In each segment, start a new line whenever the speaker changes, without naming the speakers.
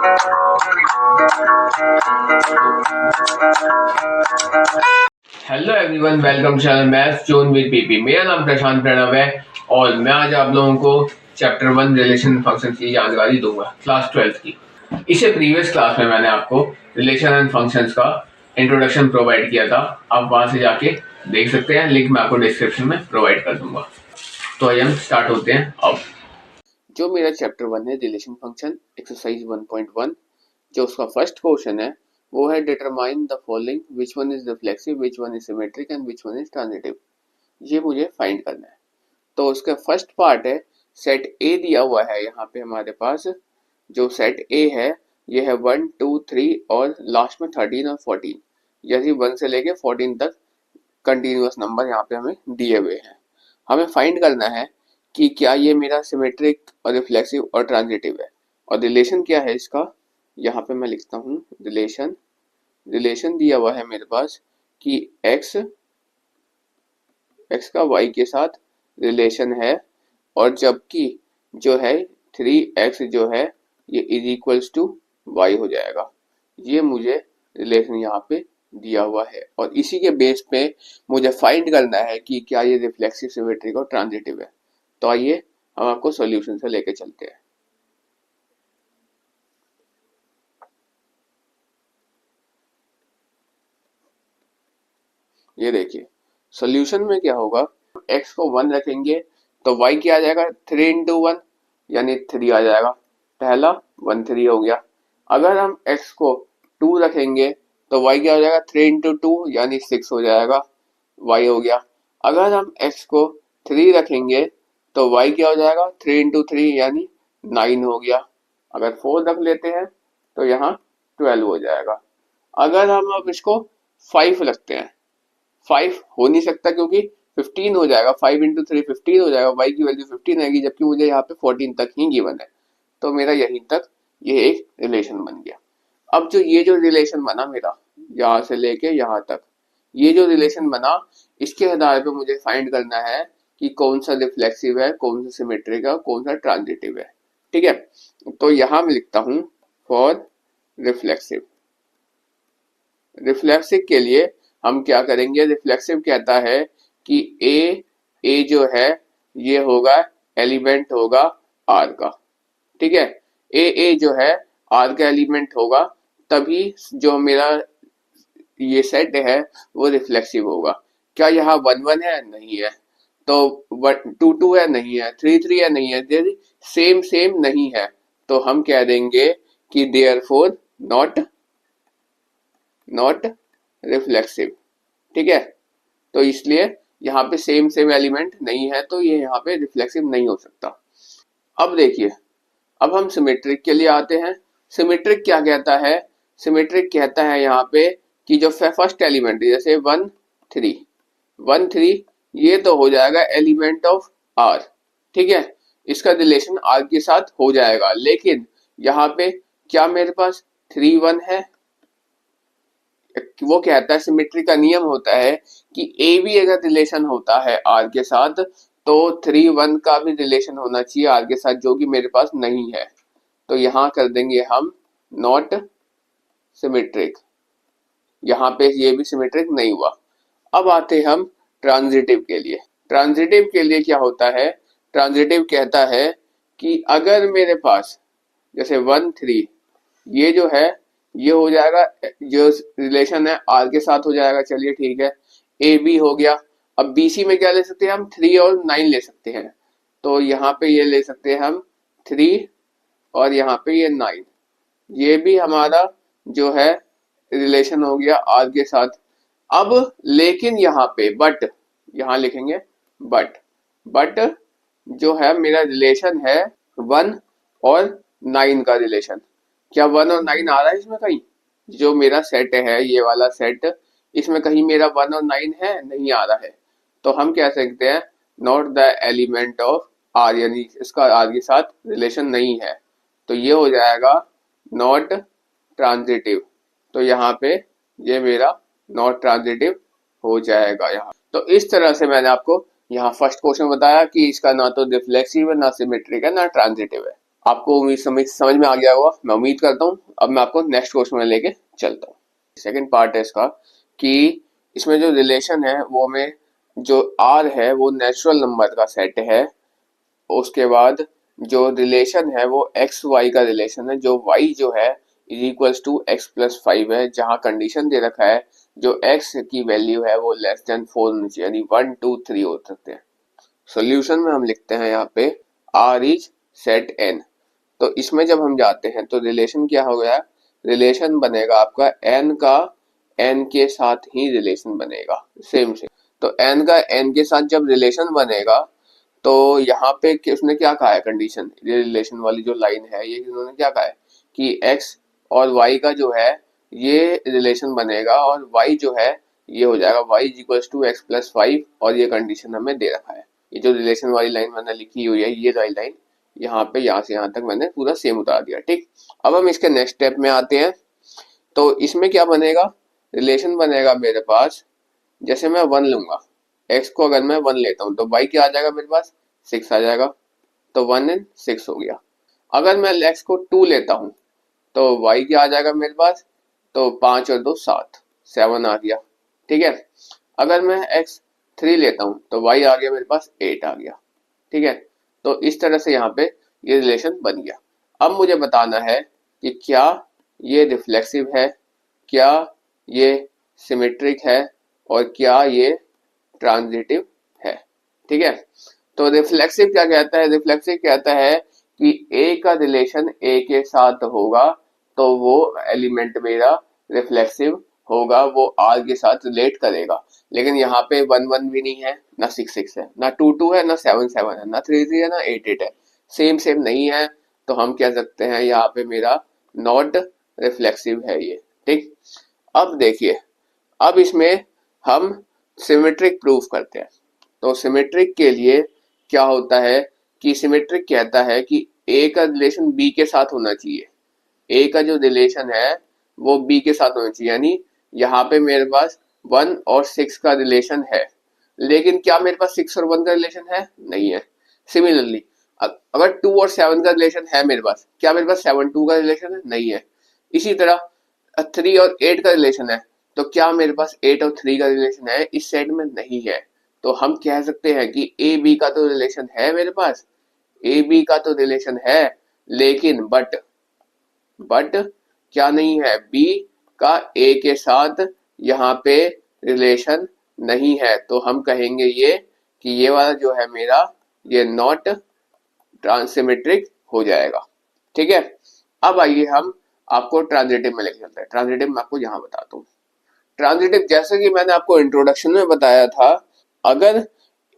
Hello everyone, welcome channel maths zone with PP. मेरा नाम प्रशांत प्रणव है और मैं आज आप लोगों को चैप्टर 1 रिलेशन फंक्शन की जानकारी दूंगा, क्लास 12th की। इससे प्रीवियस क्लास में मैंने आपको रिलेशन एंड फंक्शंस का इंट्रोडक्शन प्रोवाइड किया था। आप वहां से जाके देख सकते हैं, लिंक मैं आपको डिस्क्रिप्शन में प्रोवाइड कर दूंगा। तो आइए हम स्टार्ट होते हैं। अब जो मेरा चैप्टर 1 है रिलेशन फंक्शन एक्सरसाइज 1.1, जो उसका फर्स्ट क्वेश्चन है वो है determine the following, which one is reflexive, which one is symmetric and which one is transitive. ये मुझे फाइंड करना है। तो उसका फर्स्ट पार्ट है सेट ए दिया हुआ है यहाँ पे हमारे पास। जो सेट ए है ये है 1 2 3 और लास्ट में 13 और 14, यानी 1 से लेके 14 तक कंटिन्यूअस नंबर यहाँ पे हमें दिए हुए हैं। हमें फाइंड करना है कि क्या ये मेरा सिमेट्रिक और रिफ्लेक्सिव और ट्रांजिटिव है। और रिलेशन क्या है इसका, यहाँ पे मैं लिखता हूँ रिलेशन दिया हुआ है मेरे पास कि x का y के साथ रिलेशन है, और जबकि जो है 3x जो है ये इज इक्वल्स टू y हो जाएगा। ये मुझे रिलेशन यहाँ पे दिया हुआ है और इसी के बेस पे मुझे फाइंड करना है कि क्या ये रिफ्लेक्सिव, सिमेट्रिक और ट्रांजिटिव है। तो आइए हम आपको सॉल्यूशन से लेके चलते हैं। ये देखिए सॉल्यूशन में क्या होगा, x को 1 रखेंगे तो y क्या आ जाएगा 3 इंटू 1 यानी 3 आ जाएगा। पहला 1 3 हो गया। अगर हम x को 2 रखेंगे तो y क्या हो जाएगा 3 इंटू 2 यानी 6 हो जाएगा, y हो गया। अगर हम x को 3 रखेंगे तो y क्या हो जाएगा 3 इंटू 3 यानी 9 हो गया। अगर 4 रख लेते हैं तो यहाँ 12 हो जाएगा। अगर हम अब इसको 5 रखते हैं, 5 हो नहीं सकता क्योंकि 15 हो जाएगा, 5 इंटू 3 15 हो जाएगा, y की वैल्यू 15 आएगी, जबकि मुझे यहाँ पे 14 तक ही गिवन है। तो मेरा यहीं तक ये एक रिलेशन बन गया। अब जो ये जो रिलेशन बना मेरा यहाँ से लेके यहाँ तक, ये जो रिलेशन बना, इसके आधार पे मुझे फाइंड करना है कि कौन सा रिफ्लेक्सिव है, कौन सा सिमेट्रिक है, कौन सा ट्रांजिटिव है। ठीक है, तो यहाँ मैं लिखता हूँ फॉर रिफ्लेक्सिव। रिफ्लेक्सिव के लिए हम क्या करेंगे, रिफ्लेक्सिव कहता है कि ए जो है ये होगा एलिमेंट होगा आर का। ठीक है, ए जो है आर का एलिमेंट होगा, तभी जो मेरा ये सेट है वो रिफ्लेक्सिव होगा। क्या यहाँ 1 1 है? नहीं है। तो 2 2 है? नहीं है। 3 3 है? नहीं है। सेम सेम नहीं है, तो हम कह देंगे कि देयरफॉर नॉट रिफ्लेक्सिव। ठीक है, तो इसलिए यहाँ पे सेम एलिमेंट नहीं है, तो ये यहाँ पे रिफ्लेक्सिव नहीं हो सकता। अब देखिए, अब हम सिमेट्रिक के लिए आते हैं। सिमेट्रिक क्या कहता है, सिमेट्रिक कहता है यहाँ पे कि जो फर्स्ट एलिमेंट जैसे 1 3 ये तो हो जाएगा एलिमेंट ऑफ आर। ठीक है, इसका रिलेशन आर के साथ हो जाएगा, लेकिन यहाँ पे क्या मेरे पास 3 1 है। वो कहता है, सिमेट्री का नियम होता है कि ए भी अगर रिलेशन होता है आर के साथ तो 3 1 का भी रिलेशन होना चाहिए आर के साथ, जो कि मेरे पास नहीं है। तो यहाँ कर देंगे हम नॉट सिमेट्रिक। यहाँ पे ये भी सिमेट्रिक नहीं हुआ। अब आते हम ट्रांजिटिव के लिए। ट्रांजिटिव के लिए क्या होता है, ट्रांजिटिव कहता है कि अगर मेरे पास जैसे 1 3 ये जो है ये हो जाएगा, जो रिलेशन है आर के साथ हो जाएगा। चलिए ठीक है, ए बी हो गया। अब बी सी में क्या ले सकते हैं हम, 3 और 9 ले सकते हैं। तो यहाँ पे ये ले सकते हैं हम 3 और यहाँ पे ये 9। ये भी हमारा जो है रिलेशन हो गया आर के साथ। अब लेकिन यहाँ पे बट, यहाँ लिखेंगे बट जो है मेरा रिलेशन है 1 और 9 का रिलेशन। क्या 1 और 9 आ रहा है इसमें कहीं? जो मेरा सेट है ये वाला सेट, इसमें कहीं मेरा 1 और 9 है? नहीं आ रहा है। तो हम कह सकते हैं not the element of R, यानी इसका आर के साथ रिलेशन नहीं है। तो ये हो जाएगा नॉट ट्रांजिटिव। तो यहाँ पे ये मेरा नॉट ट्रांजिटिव हो जाएगा यहाँ। तो इस तरह से मैंने आपको यहाँ फर्स्ट क्वेश्चन बताया कि इसका ना तो रिफ्लेक्सिव है, ना सिमेट्रिक है, ना ट्रांजिटिव है। आपको उम्मीद समझ में आ गया होगा, मैं उम्मीद करता हूँ। अब मैं आपको नेक्स्ट क्वेश्चन में लेके चलता हूँ। सेकंड पार्ट है इसका कि इसमें जो रिलेशन है वो हमें, जो आर है वो नेचुरल नंबर का सेट है, उसके बाद जो रिलेशन है वो एक्स वाई का रिलेशन है, जो वाई जो है is equals to x plus 5 है, जहाँ कंडीशन दे रखा है जो एक्स की वैल्यू है वो लेस देन 4 होनी चाहिए, यानी 1 2 3 हो सकते हैं। सॉल्यूशन में हम लिखते हैं यहाँ पे आर इज सेट एन। तो इसमें जब हम जाते हैं तो रिलेशन क्या हो गया, रिलेशन बनेगा आपका एन का एन के साथ ही रिलेशन बनेगा, सेम से। तो एन का एन के साथ जब रिलेशन बनेगा तो यहाँ पे उसने क्या कहा है, कंडीशन, ये रिलेशन वाली जो लाइन है ये इन्होंने क्या कहा है कि x और y का जो है ये रिलेशन बनेगा और y जो है ये हो जाएगा y is equals to x plus 5, और ये कंडीशन हमें दे रखा है। ये जो रिलेशन वाली लाइन मैंने लिखी हुई है ये वाली लाइन, यहाँ पे यहाँ से यहाँ तक मैंने पूरा सेम उतार दिया, ठीक। अब हम इसके नेक्स्ट स्टेप में आते हैं। तो इसमें क्या बनेगा, रिलेशन बनेगा मेरे पास, जैसे मैं 1 लूंगा, x को अगर मैं 1 लेता हूँ तो y क्या आ जाएगा मेरे पास, 6 आ जाएगा, तो 1 and 6 हो गया। अगर मैं x को 2 लेता हूँ तो y क्या आ जाएगा मेरे पास, तो 5 और 2 7, 7 आ गया, ठीक है। अगर मैं x 3 लेता हूँ तो y आ गया मेरे पास 8 आ गया, ठीक है। तो इस तरह से यहाँ पे ये रिलेशन बन गया। अब मुझे बताना है कि क्या ये रिफ्लेक्सिव है, क्या ये सिमेट्रिक है, और क्या ये ट्रांजिटिव है, ठीक है। तो रिफ्लेक्सिव क्या कहता है, रिफ्लेक्सिव कहता है कि ए का रिलेशन ए के साथ होगा तो वो एलिमेंट मेरा रिफ्लेक्सिव होगा, वो आर के साथ रिलेट करेगा। लेकिन यहाँ पे 1 1 भी नहीं है, ना 6 6 है, ना 2 2 है, ना 7 7 है, ना 3 3 है, ना 8 8 है, सेम सेम नहीं है। तो हम कह सकते हैं यहाँ पे मेरा नॉट रिफ्लेक्सिव है ये, ठीक। अब देखिए, अब इसमें हम सिमेट्रिक प्रूफ करते हैं। तो सिमेट्रिक के लिए क्या होता है कि सिमेट्रिक कहता है कि ए का रिलेशन बी के साथ होना चाहिए, ए का जो रिलेशन है वो बी के साथ होना चाहिए, यानी यहाँ पे मेरे पास 1 और 6 का रिलेशन है, लेकिन क्या मेरे पास 6 और 1 का रिलेशन है, नहीं है। सिमिलरली अगर 2 और 7 का रिलेशन है मेरे पास, क्या मेरे पास 7 2 का रिलेशन है, नहीं है। इसी तरह 3 और 8 का रिलेशन है, तो क्या मेरे पास 8 और 3 का रिलेशन है, इस सेट में नहीं है। तो हम कह सकते हैं कि ए बी का तो रिलेशन है मेरे पास, ए बी का तो रिलेशन है, लेकिन बट क्या नहीं है, बी का ए के साथ यहाँ पे रिलेशन नहीं है। तो हम कहेंगे ये कि ये वाला जो है मेरा ये नॉट ट्रांसिमेट्रिक हो जाएगा, ठीक है। अब आइए हम आपको ट्रांजिटिव में लेके चलते हैं। ट्रांजिटिव मैं आपको यहाँ बताता हूँ। ट्रांजिटिव जैसे कि मैंने आपको इंट्रोडक्शन में बताया था, अगर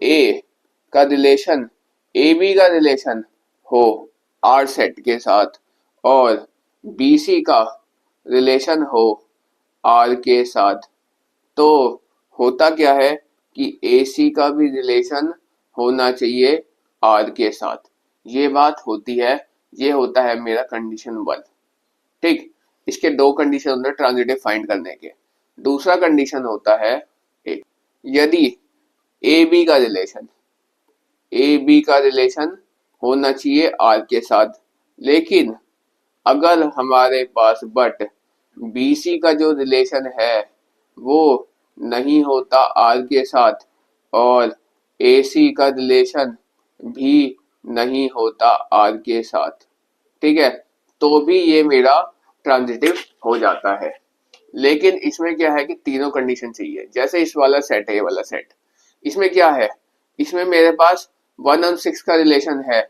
ए का रिलेशन ए बी का रिलेशन हो आर सेट के साथ और बी सी का रिलेशन हो आर के साथ, तो होता क्या है कि ए सी का भी रिलेशन होना चाहिए आर के साथ। ये बात होती है, ये होता है मेरा कंडीशन 1, ठीक। इसके दो कंडीशन होते हैं ट्रांजिटिव फाइंड करने के। दूसरा कंडीशन होता है यदि ए बी का रिलेशन होना चाहिए आर के साथ, लेकिन अगर हमारे पास बट बी सी का जो रिलेशन है वो नहीं होता आर के साथ और ए सी का रिलेशन भी नहीं होता आर के साथ, ठीक है, तो भी ये मेरा ट्रांजिटिव हो जाता है। लेकिन इसमें क्या है कि तीनों कंडीशन चाहिए। जैसे इस वाला सेट है, ये वाला सेट, इसमें क्या है, इसमें मेरे पास 1 और 6 का रिलेशन है,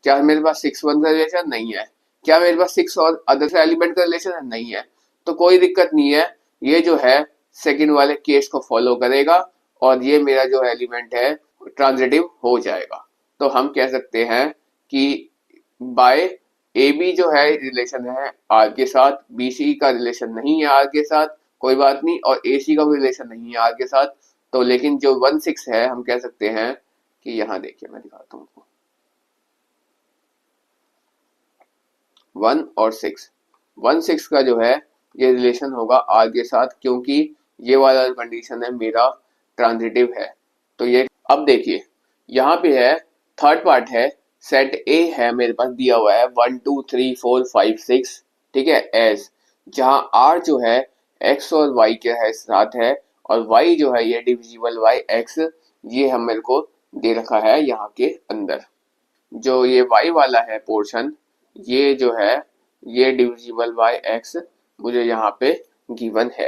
क्या मेरे पास 6 1 का रिलेशन नहीं है, क्या मेरे पास 6 और अदर एलिमेंट का रिलेशन है, नहीं है। तो कोई दिक्कत नहीं है, ये जो है सेकंड वाले केस को फॉलो करेगा और ये मेरा जो एलिमेंट है ट्रांजिटिव हो जाएगा। तो हम कह सकते हैं कि बाय ए बी जो है रिलेशन है आर के साथ, बी सी का रिलेशन नहीं है आर के साथ, कोई बात नहीं, और ए सी का भी रिलेशन नहीं है आर के साथ। तो लेकिन जो 1 6 है हम कह सकते हैं कि यहाँ देखिए मैं दिखाता हूँ आपको, 1 और 6, 1 6 का जो है ये रिलेशन होगा आर के साथ, क्योंकि ये वाला कंडीशन है मेरा ट्रांजिटिव है। तो ये अब देखिए यहाँ पे है थर्ड पार्ट है सेट ए है मेरे पास दिया हुआ है 1 2 3 4 5 6, ठीक है, एस, जहां आर जो है एक्स और वाई के है साथ है, और वाई जो है ये डिविजिबल बाई एक्स, ये हम मेरे को दे रखा है यहाँ के अंदर। जो ये y वाला है पोर्शन, ये जो है ये डिविजिबल बाय x मुझे यहाँ पे गिवन है।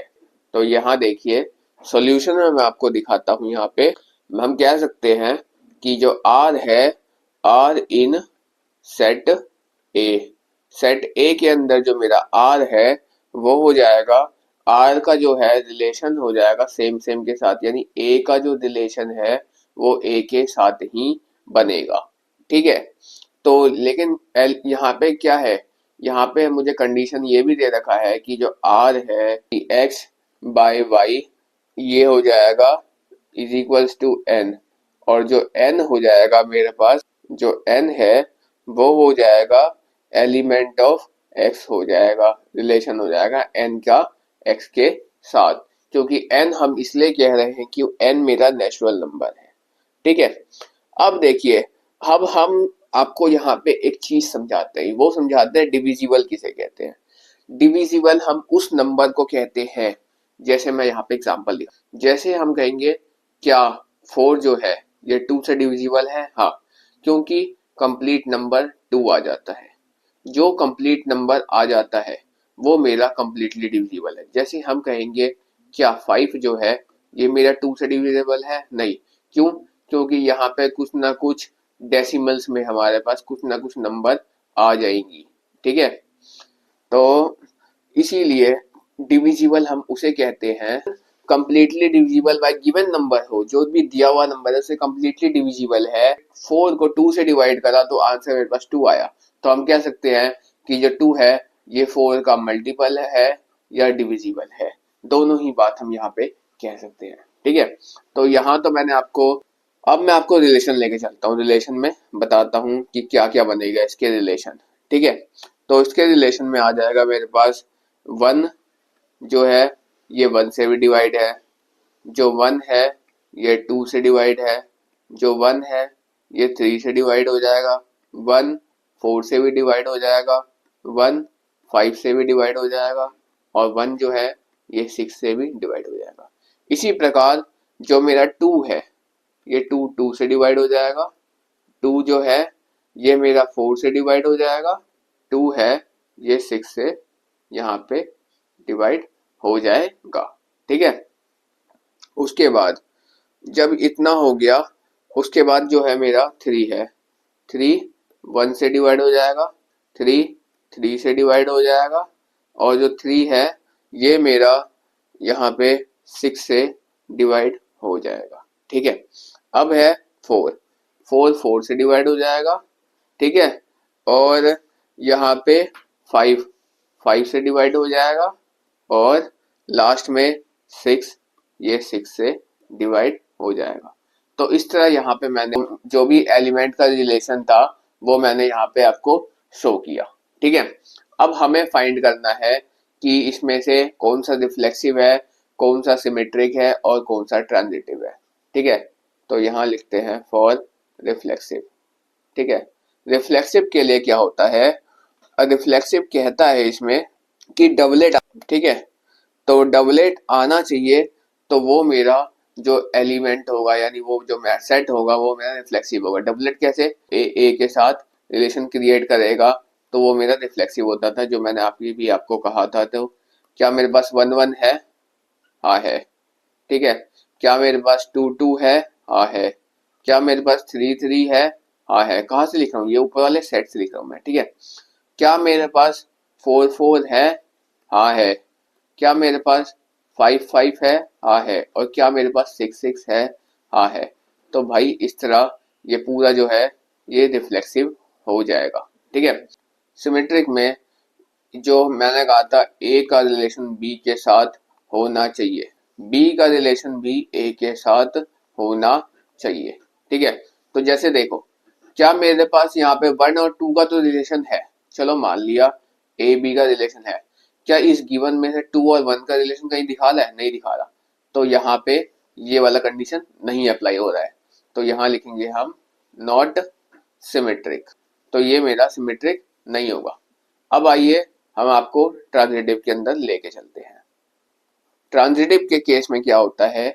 तो यहाँ देखिए सॉल्यूशन में मैं आपको दिखाता हूँ। यहाँ पे हम कह सकते हैं कि जो r है, r in set a, set a के अंदर जो मेरा r है वो हो जाएगा, r का जो है रिलेशन हो जाएगा सेम सेम के साथ, यानी a का जो रिलेशन है वो a के साथ ही बनेगा, ठीक है। तो लेकिन एल यहाँ पे क्या है, यहाँ पे मुझे कंडीशन ये भी दे रखा है कि जो r है x बाय y ये हो जाएगा इज इक्वल्स टू n, और जो n हो जाएगा मेरे पास, जो n है वो हो जाएगा एलिमेंट ऑफ x हो जाएगा, रिलेशन हो जाएगा n का x के साथ, क्योंकि n हम इसलिए कह रहे हैं कि n मेरा नेचुरल नंबर है, ठीक है। अब देखिए, अब हम आपको यहाँ पे एक चीज समझाते हैं, वो समझाते हैं डिविजिबल किसे कहते हैं। डिविजिबल हम उस नंबर को कहते हैं, जैसे मैं यहाँ पे एग्जांपल लिखा, जैसे हम कहेंगे क्या 4 जो है ये 2 से डिविजिबल है, हाँ, क्योंकि कंप्लीट नंबर 2 आ जाता है, जो कंप्लीट नंबर आ जाता है वो मेरा कंप्लीटली डिविजिबल है। जैसे हम कहेंगे क्या 5 जो है ये मेरा 2 से डिविजिबल है, नहीं, क्यों, क्योंकि यहाँ पे कुछ ना कुछ डेसिमल्स में हमारे पास कुछ ना कुछ नंबर आ जाएंगी, ठीक है। तो इसीलिए डिविजिबल हम उसे कहते हैं, completely divisible by given number हो, जो भी दिया हुआ नंबर है उसे कंप्लीटली डिविजिबल है। 4 को 2 से डिवाइड करा तो आंसर मेरे पास 2 आया, तो हम कह सकते हैं कि जो 2 है ये 4 का मल्टीपल है या डिविजिबल है, दोनों ही बात हम यहाँ पे कह सकते हैं, ठीक है। तो यहाँ तो मैंने आपको, अब मैं आपको रिलेशन लेके चलता हूँ, रिलेशन में बताता हूँ कि क्या क्या बनेगा इसके रिलेशन, ठीक है। तो इसके रिलेशन में आ जाएगा मेरे पास 1 जो है ये 1 से भी डिवाइड है, जो 1 है ये 2 से डिवाइड है, जो 1 है ये 3 से डिवाइड हो जाएगा, 1 4 से भी डिवाइड हो जाएगा, 1 5 से भी डिवाइड हो जाएगा, और 1 जो है ये 6 से भी डिवाइड हो जाएगा। इसी प्रकार जो मेरा 2 है ये 2 से डिवाइड हो जाएगा, 2 जो है ये मेरा 4 से डिवाइड हो जाएगा, 2 है ये 6 से यहाँ पे डिवाइड हो जाएगा, ठीक है। उसके बाद जब इतना हो गया, उसके बाद जो है मेरा 3 है, 3 1 से डिवाइड हो जाएगा, 3 3 से डिवाइड हो जाएगा, और जो 3 है ये मेरा यहाँ पे 6 से डिवाइड हो जाएगा, ठीक है। अब है 4 4 4 से डिवाइड हो जाएगा, ठीक है, और यहाँ पे 5 5 से डिवाइड हो जाएगा, और लास्ट में 6 ये 6 से डिवाइड हो जाएगा। तो इस तरह यहाँ पे मैंने जो भी एलिमेंट का रिलेशन था वो मैंने यहाँ पे आपको शो किया, ठीक है। अब हमें फाइंड करना है कि इसमें से कौन सा रिफ्लेक्सिव है, कौन सा सिमेट्रिक है और कौन सा ट्रांजिटिव है, ठीक है। तो यहाँ लिखते हैं फॉर रिफ्लेक्सिव, ठीक है। रिफ्लेक्सिव के लिए क्या होता है, रिफ्लेक्सिव कहता है इसमें कि डबलेट, ठीक है, तो डबलेट आना चाहिए, तो वो मेरा जो एलिमेंट होगा यानी वो जो सेट होगा वो मेरा रिफ्लेक्सिव होगा। डबलेट कैसे, ए के साथ रिलेशन क्रिएट करेगा तो वो मेरा रिफ्लेक्सिव होता था, जो मैंने आपको कहा था। तो क्या मेरे पास 1 1 है, हाँ है, ठीक है। क्या मेरे पास 2 2 है, हाँ है। क्या मेरे पास 3 3 है, हाँ है। कहाँ से लिख रहा हूँ, ये ऊपर वाले सेट से लिख रहा हूँ मैं, ठीक है। क्या मेरे पास 4 4 है, हाँ है। क्या मेरे पास 5 5 है, हाँ है। और क्या मेरे पास 6 6 है, हाँ है। तो भाई इस तरह ये पूरा जो है ये रिफ्लेक्सिव हो जाएगा, ठीक है। सिमेट्रिक में जो मैंने कहा था ए का रिलेशन बी के साथ होना चाहिए, बी का रिलेशन भी ए के साथ होना चाहिए, ठीक है। तो जैसे देखो, क्या मेरे पास यहाँ पे 1 और 2 का तो रिलेशन है, चलो मान लिया ए बी का रिलेशन है। क्या इस गिवन में से 2 और 1 का रिलेशन कहीं दिखा रहा है, नहीं दिखा रहा, तो यहाँ पे ये वाला कंडीशन नहीं अप्लाई हो रहा है। तो यहाँ लिखेंगे हम नॉट सिमेट्रिक। तो ये मेरा सिमेट्रिक नहीं होगा। अब आइए हम आपको ट्रांजिटिव के अंदर लेके चलते हैं। ट्रांजिटिव के केस में क्या होता है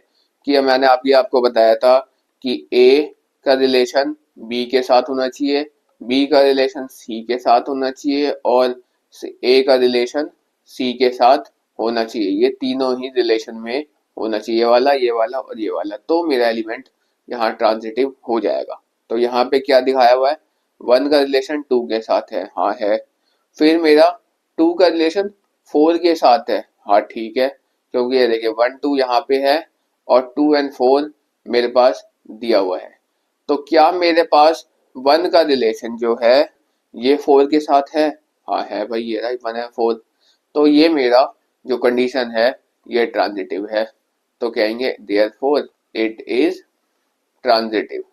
कि मैंने आपको बताया था कि ए का रिलेशन बी के साथ होना चाहिए, बी का रिलेशन सी के साथ होना चाहिए और ए का रिलेशन सी के साथ होना चाहिए। ये तीनों ही रिलेशन में होना चाहिए, ये वाला और ये वाला। तो मेरा एलिमेंट यहाँ ट्रांजिटिव हो जाएगा। तो यहाँ पे क्या दिखाया हुआ है, 1 का रिलेशन 2 के साथ है, हाँ है। फिर मेरा 2 का रिलेशन 4 के साथ है, हाँ ठीक है, क्योंकि ये देखिए 1 2 यहाँ पे है और 2 एंड 4 मेरे पास दिया हुआ है। तो क्या मेरे पास 1 का रिलेशन जो है ये 4 के साथ है, हाँ है भाई, ये राइट 1 है 4। तो ये मेरा जो कंडीशन है ये ट्रांजिटिव है। तो कहेंगे देयरफॉर इट इज ट्रांजिटिव।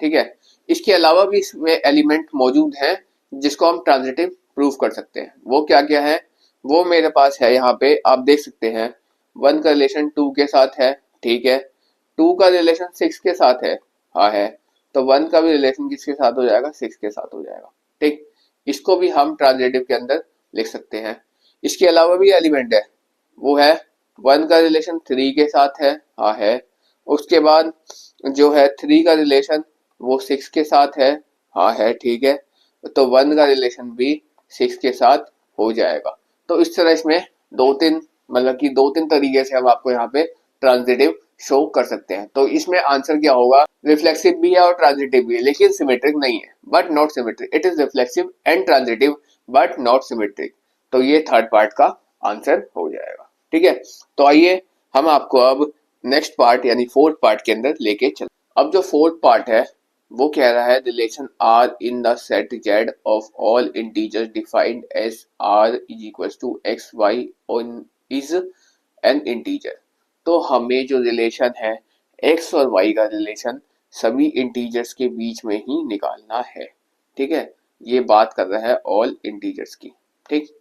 ठीक है, इसके अलावा भी इसमें एलिमेंट मौजूद हैं जिसको हम ट्रांजिटिव प्रूव कर सकते हैं। वो क्या क्या है, वो मेरे पास है यहाँ पे आप देख सकते हैं। 1 का रिलेशन 2 के साथ है, ठीक है। 2 का रिलेशन 6 के साथ है, हाँ है। तो 1 का भी रिलेशन किसके साथ हो जाएगा, 6 के साथ हो जाएगा। ठीक, इसको भी हम ट्रांजिटिव के अंदर लिख सकते हैं। इसके अलावा भी एलिमेंट है, वो है 1 का रिलेशन 3 के साथ है, हाँ है। उसके बाद जो है 3 का रिलेशन वो 6 के साथ है, हाँ है, ठीक है। तो 1 का रिलेशन भी 6 के साथ हो जाएगा। तो इस तरह इसमें दो तीन मतलब कि दो तीन तरीके से हम आपको यहाँ पे ट्रांजिटिव शो कर सकते हैं। तो इसमें आंसर क्या होगा, रिफ्लेक्सिव भी है और ट्रांजिटिव भी है, लेकिन सिमेट्रिक नहीं है, but not symmetric. It is reflexive and transitive but not symmetric. तो ये थर्ड पार्ट का आंसर हो जाएगा। ठीक है, तो आइए हम आपको अब नेक्स्ट पार्ट यानी फोर्थ पार्ट के अंदर लेके चल। अब जो फोर्थ पार्ट है वो कह रहा है relation R in the set Z of all integers defined as R is equals to x y on is an integer. तो हमें जो रिलेशन है एक्स और वाई का रिलेशन सभी इंटीजर्स के बीच में ही निकालना है। ठीक है, ये बात कर रहा है ऑल इंटीजर्स की। ठीक,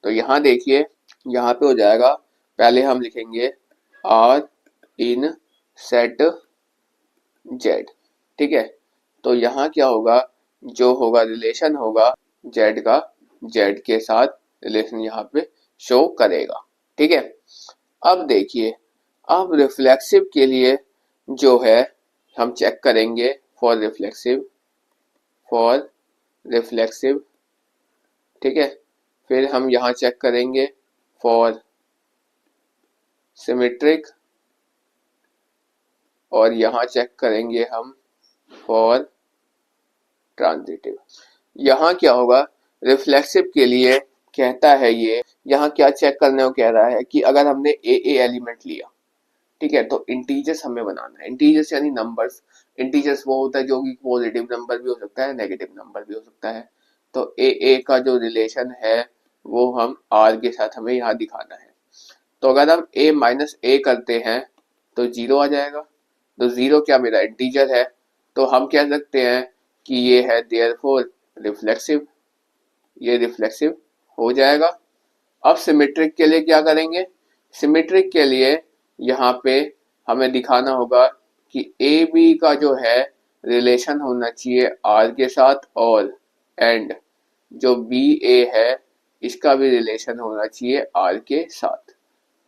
तो यहाँ देखिए, यहाँ पे हो जाएगा, पहले हम लिखेंगे आर इन सेट जेड। ठीक है, तो यहाँ क्या होगा, जो होगा रिलेशन होगा जेड का, जेड के साथ रिलेशन यहाँ पे शो करेगा। ठीक है, अब देखिए, अब रिफ्लेक्सिव के लिए जो है हम चेक करेंगे फॉर रिफ्लेक्सिव। ठीक है, फिर हम यहाँ चेक करेंगे फॉर सिमेट्रिक और यहाँ चेक करेंगे हम फॉर ट्रांजिटिव। यहाँ क्या होगा, रिफ्लेक्सिव के लिए कहता है ये, यहाँ क्या चेक करने को कह रहा है कि अगर हमने ए एलिमेंट लिया, ठीक है, तो इंटीजर्स हमें बनाना है। इंटीजर्स यानी नंबर्स। इंटीजर्स वो होता है जो कि पॉजिटिव नंबर भी हो सकता है, नेगेटिव नंबर भी हो सकता है। तो ए का जो रिलेशन है वो हम आर के साथ हमें यहाँ दिखाना है। तो अगर हम a माइनस ए करते हैं तो 0 आ जाएगा। तो 0 क्या मेरा इंटीजर है, तो हम कह सकते हैं कि ये है देयरफॉर रिफ्लेक्सिव, ये रिफ्लेक्सिव हो जाएगा। अब सिमेट्रिक के लिए क्या करेंगे, सिमेट्रिक के लिए यहाँ पे हमें दिखाना होगा कि ए बी का जो है रिलेशन होना चाहिए आर के साथ और एंड जो बी ए है इसका भी रिलेशन होना चाहिए आर के साथ।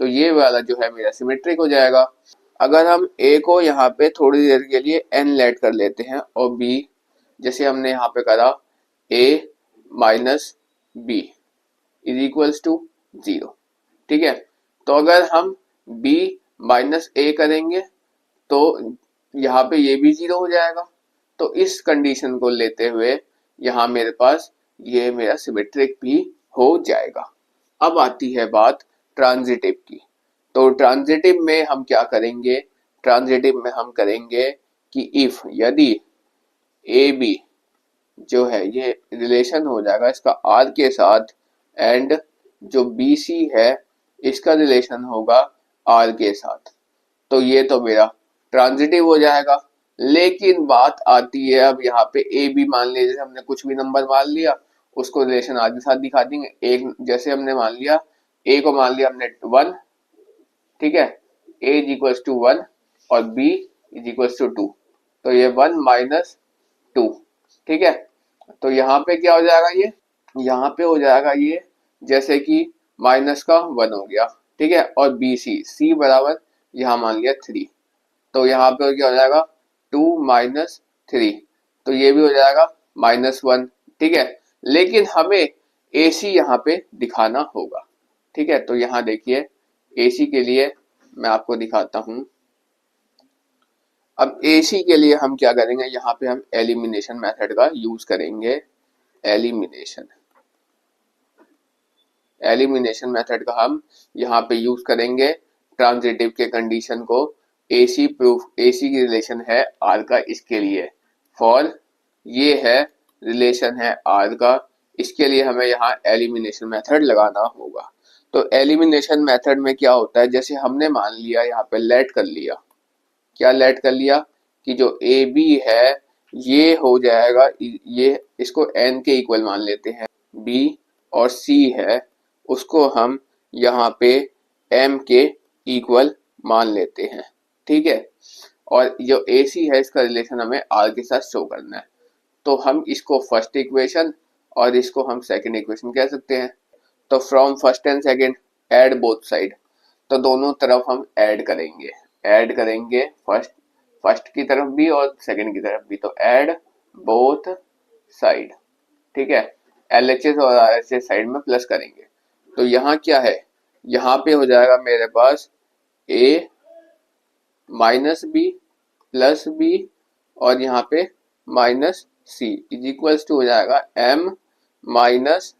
तो ये वाला जो है मेरा सिमेट्रिक हो जाएगा। अगर हम ए को यहाँ पे थोड़ी देर के लिए एन लेट कर लेते हैं और बी जैसे हमने यहाँ पे करा A minus B is equals to 0। ठीक है, तो अगर हम b माइनस ए करेंगे तो यहाँ पे ये भी 0 हो जाएगा। तो इस कंडीशन को लेते हुए यहाँ मेरे पास ये मेरा सिमेट्रिक भी हो जाएगा। अब आती है बात ट्रांजिटिव की। तो ट्रांजिटिव में हम क्या करेंगे, ट्रांजिटिव में हम करेंगे कि इफ यदि ए बी जो है ये रिलेशन हो जाएगा इसका आर के साथ एंड जो बी सी है इसका रिलेशन होगा आर के साथ, तो ये तो मेरा ट्रांजिटिव हो जाएगा। लेकिन बात आती है अब यहाँ पे ए बी मान लीजिए हमने कुछ भी नंबर मान लिया, उसको रिलेशन आर के साथ दिखा देंगे। एक जैसे हमने मान लिया ए को मान लिया हमने 1, ठीक है, ए इज इक्वल्स टू 1 और बी इज इक्वल्स टू 2, तो ये 1 माइनस 2, ठीक है। तो यहाँ पे क्या हो जाएगा, ये यहाँ पे हो जाएगा ये जैसे कि माइनस का 1 हो गया, ठीक है। और बी सी बराबर यहाँ मान लिया 3, तो यहाँ पे क्या हो जाएगा 2 माइनस 3, तो ये भी हो जाएगा -1, ठीक है। लेकिन हमें ए सी यहाँ पे दिखाना होगा, ठीक है। तो यहाँ देखिए ए सी के लिए मैं आपको दिखाता हूँ। अब ए सी के लिए हम क्या करेंगे, यहाँ पे हम एलिमिनेशन मेथड का यूज करेंगे। एलिमिनेशन मेथड का हम यहाँ पे यूज करेंगे ट्रांजिटिव के कंडीशन को। एसी प्रूफ, एसी की रिलेशन है आर का, इसके लिए फॉर ये है रिलेशन है आर का, इसके लिए हमें यहाँ एलिमिनेशन मेथड लगाना होगा। तो एलिमिनेशन मेथड में क्या होता है, जैसे हमने मान लिया यहाँ पे लेट कर लिया, क्या लेट कर लिया कि जो ए बी है ये हो जाएगा, ये इसको एन के इक्वल मान लेते हैं, बी और सी है उसको हम यहाँ पे m के इक्वल मान लेते हैं, ठीक है। और जो AC है इसका रिलेशन हमें R के साथ शो करना है, तो हम इसको फर्स्ट इक्वेशन और इसको हम सेकंड इक्वेशन कह सकते हैं। तो from first and second add both side, तो दोनों तरफ हम ऐड करेंगे फर्स्ट की तरफ भी और सेकंड की तरफ भी, तो ऐड बोथ साइड, ठीक है। LHS और RHS साइड में प्लस करेंगे, तो यहाँ क्या है, यहाँ पे हो जाएगा मेरे पास a minus b plus b और यहाँ पे minus c is equals to हो जाएगा m minus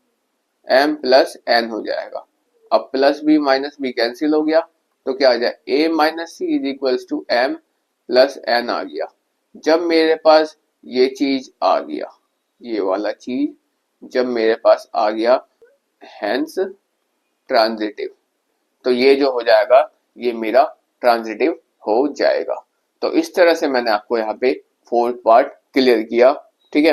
m plus n हो जाएगा। अब plus b minus b cancel हो गया, तो क्या आ जाए a minus c is equals to m plus n आ गया। जब मेरे पास ये चीज आ गया, ये वाला चीज जब मेरे पास आ गया, हैंस ट्रांजिटिव, तो ये जो हो जाएगा ये मेरा ट्रांजिटिव हो जाएगा। तो इस तरह से मैंने आपको यहाँ पे 4th पार्ट क्लियर किया, ठीक है।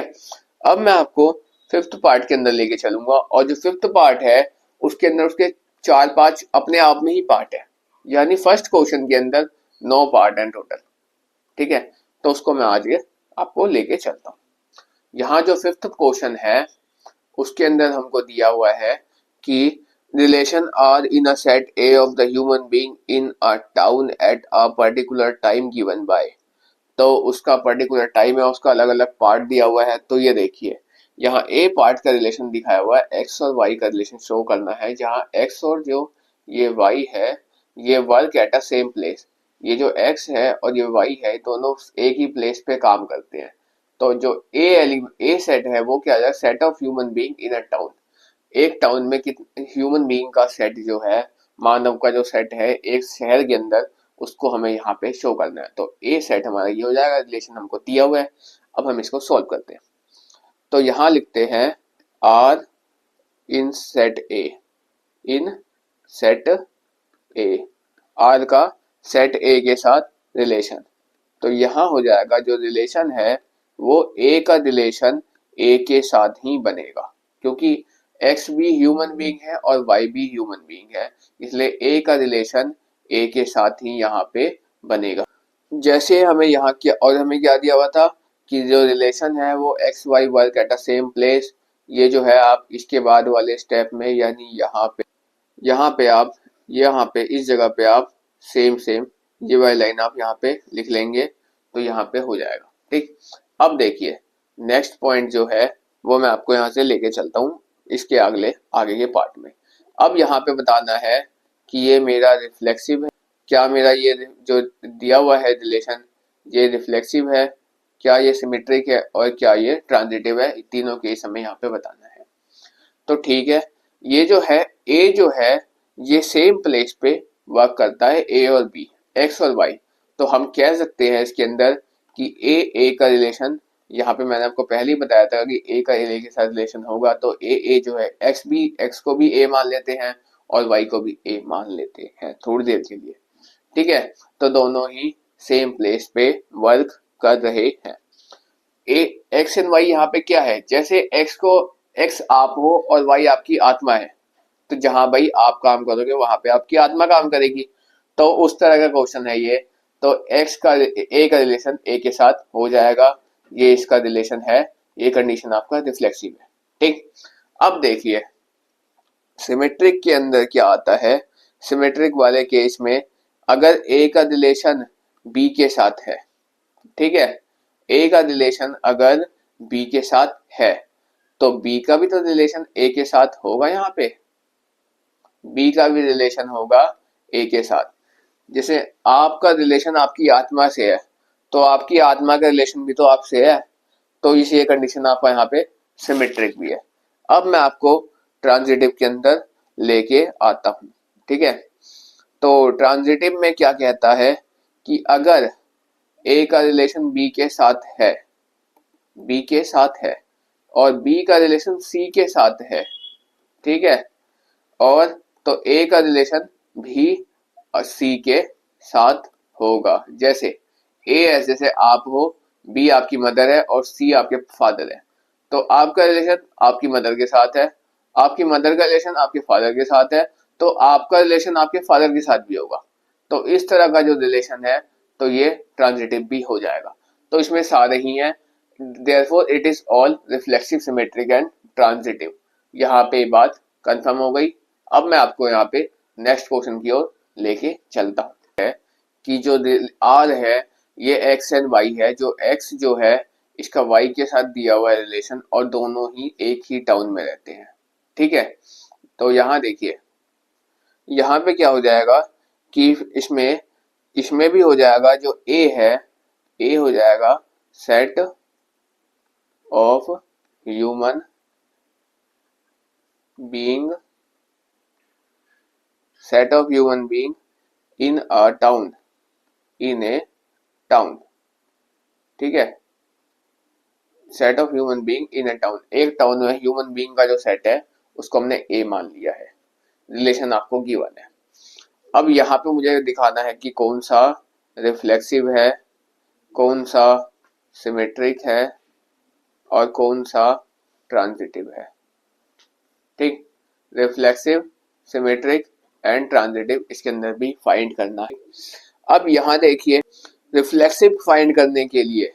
अब मैं आपको 5th पार्ट के अंदर लेके चलूंगा, और जो 5th पार्ट है उसके अंदर उसके 4-5 अपने आप में ही पार्ट है, यानी फर्स्ट क्वेश्चन के अंदर 9 पार्ट हैं टोटल, ठीक है। तो उसको मैं आज आपको लेके चलता हूँ। यहाँ जो 5th क्वेश्चन है उसके अंदर हमको दिया हुआ है कि relation are in a set A of the human being in a town at a particular time given by, तो उसका पर्टिकुलर टाइम है, उसका अलग अलग पार्ट दिया हुआ है। तो ये देखिए यहाँ A पार्ट का रिलेशन दिखाया हुआ है, X और Y का रिलेशन शो करना है, जहाँ X और जो ये Y है ये work at a same place, ये जो X है और ये Y है दोनों एक ही प्लेस पे काम करते हैं। तो जो A सेट है वो क्या है, set of human being in a town, एक टाउन में कितने ह्यूमन बीइंग का सेट जो है, मानव का जो सेट है एक शहर के अंदर, उसको हमें यहाँ पे शो करना है। तो ए सेट हमारा ये हो जाएगा, रिलेशन हमको दिया हुआ है। अब हम इसको सॉल्व करते हैं, तो यहाँ लिखते हैं R in set A, R का सेट ए के साथ रिलेशन, तो यहाँ हो जाएगा जो रिलेशन है वो ए का रिलेशन ए के साथ ही बनेगा, क्योंकि एक्स भी ह्यूमन बीइंग है और वाई भी ह्यूमन बीइंग है, इसलिए ए का रिलेशन ए के साथ ही यहाँ पे बनेगा। जैसे हमें यहाँ क्या, और हमें क्या दिया हुआ था कि जो रिलेशन है वो x y work at a same place, ये जो है आप इसके बाद वाले स्टेप में, यानी यहाँ पे इस जगह पे आप सेम ये वाली लाइन आप यहाँ पे लिख लेंगे, तो यहाँ पे हो जाएगा, ठीक। अब देखिए नेक्स्ट पॉइंट जो है वो मैं आपको यहाँ से लेके चलता हूँ इसके आगे के पार्ट में। अब यहाँ पे बताना है कि ये मेरा रिफ्लेक्सिव है, क्या मेरा ये जो दिया हुआ है रिलेशन ये रिफ्लेक्सिव है, क्या ये सिमेट्रिक है और क्या ये ट्रांजिटिव है, तीनों केस हमें यहाँ पे बताना है। तो ठीक है, ये जो है ए जो है ये सेम प्लेस पे वर्क करता है, ए और बी, एक्स और वाई, तो हम कह सकते हैं इसके अंदर कि ए का रिलेशन, यहाँ पे मैंने आपको पहले ही बताया था कि ए का ए के साथ रिलेशन होगा, तो ए जो है एक्स को भी ए मान लेते हैं और वाई को भी ए मान लेते हैं थोड़ी देर के लिए, ठीक है। तो दोनों ही सेम प्लेस पे वर्क कर रहे हैं। एक्स एंड वाई यहाँ पे क्या है, जैसे एक्स आप हो और वाई आपकी आत्मा है, तो जहां भाई आप काम करोगे वहां पे आपकी आत्मा काम करेगी, तो उस तरह का क्वेश्चन है ये। तो ए का रिलेशन ए के साथ हो जाएगा, ये इसका रिलेशन है ये कंडीशन आपका रिफ्लेक्सिव है। ठीक, अब देखिए सिमेट्रिक के अंदर क्या आता है। सिमेट्रिक वाले केस में अगर ए का रिलेशन बी के साथ है, ठीक है, ए का रिलेशन अगर बी के साथ है तो बी का भी तो रिलेशन ए के साथ होगा। यहाँ पे बी का भी रिलेशन होगा ए के साथ। जैसे आपका रिलेशन आपकी आत्मा से है तो आपकी आत्मा का रिलेशन भी तो आपसे है, तो इस ये कंडीशन आपका यहाँ पे सिमेट्रिक भी है। अब मैं आपको ट्रांजिटिव के अंदर लेके आता हूँ। ठीक है, तो ट्रांजिटिव में क्या कहता है कि अगर ए का रिलेशन बी के साथ है, बी के साथ है और बी का रिलेशन सी के साथ है, ठीक है, और तो ए का रिलेशन भी सी के साथ होगा। जैसे ए है, जैसे आप हो, बी आपकी मदर है और सी आपके फादर है, तो आपका रिलेशन आपकी मदर के साथ है, आपकी मदर का रिलेशन आपके फादर के साथ है, तो आपका रिलेशन आपके फादर के साथ भी होगा। तो इस तरह का जो रिलेशन है तो ये ट्रांजिटिव भी हो जाएगा। तो इसमें सारे ही हैं, therefore it is all reflexive, symmetric and transitive. यहाँ पे बात कंफर्म हो गई। अब मैं आपको यहाँ पे नेक्स्ट क्वेश्चन की ओर लेके चलता हूँ कि जो आर है ये एक्स एंड वाई है। जो एक्स जो है इसका वाई के साथ दिया हुआ है रिलेशन और दोनों ही एक ही टाउन में रहते हैं। ठीक है, तो यहाँ देखिए यहाँ पे क्या हो जाएगा कि इसमें इसमें भी हो जाएगा, जो ए है ए हो जाएगा set of human being, set of human being in a town, in A town. ठीक है, set of human being in a town, एक टाउन में ह्यूमन बीइंग का जो सेट है उसको हमने ए मान लिया है, रिलेशन आपको गिवन है। अब यहाँ पे मुझे दिखाना है कि कौन सा रिफ्लेक्सिव है, कौन सा सिमेट्रिक है और कौन सा ट्रांजिटिव है। ठीक, रिफ्लेक्सिव, सिमेट्रिक एंड ट्रांजिटिव इसके अंदर भी फाइंड करना है। अब यहाँ देखिए रिफ्लेक्सिव फाइंड करने के लिए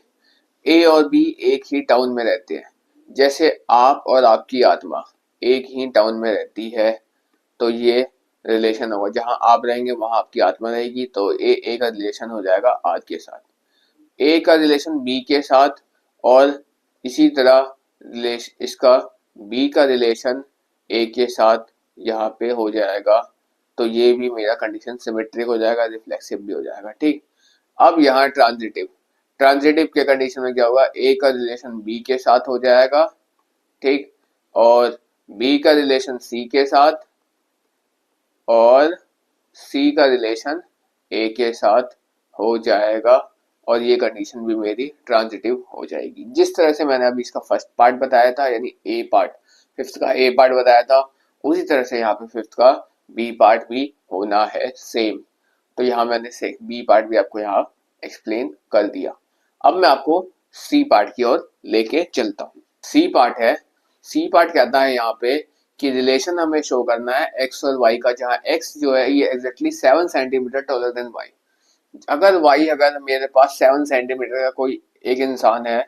ए और बी एक ही टाउन में रहते हैं। जैसे आप और आपकी आत्मा एक ही टाउन में रहती है तो ये रिलेशन होगा, जहां आप रहेंगे वहां आपकी आत्मा रहेगी, तो ए का रिलेशन हो जाएगा आर के साथ, ए का रिलेशन बी के साथ और इसी तरह इसका बी का रिलेशन ए के साथ यहाँ पे हो जाएगा। तो ये भी मेरा कंडीशन सिमेट्रिक हो जाएगा, रिफ्लेक्सिव भी हो जाएगा। ठीक, अब यहाँ ट्रांजिटिव, ट्रांजिटिव के कंडीशन में क्या होगा, ए का रिलेशन बी के साथ हो जाएगा, ठीक, और बी का रिलेशन सी के साथ और सी का रिलेशन ए के साथ हो जाएगा, और ये कंडीशन भी मेरी ट्रांजिटिव हो जाएगी। जिस तरह से मैंने अभी इसका फर्स्ट पार्ट बताया था, यानी ए पार्ट, फिफ्थ का ए पार्ट बताया था, उसी तरह से यहाँ पे फिफ्थ का बी पार्ट भी होना है सेम। तो यहाँ मैंने से बी पार्ट भी आपको यहाँ एक्सप्लेन कर दिया। अब मैं आपको सी पार्ट की ओर लेके चलता हूँ। सी पार्ट है, सी पार्ट कहता है यहाँ पे कि रिलेशन हमें शो करना है एक्स और वाई का, जहाँ एक्स जो है ये exactly 7 centimetre taller than y. अगर मेरे पास 7 सेंटीमीटर का कोई एक इंसान है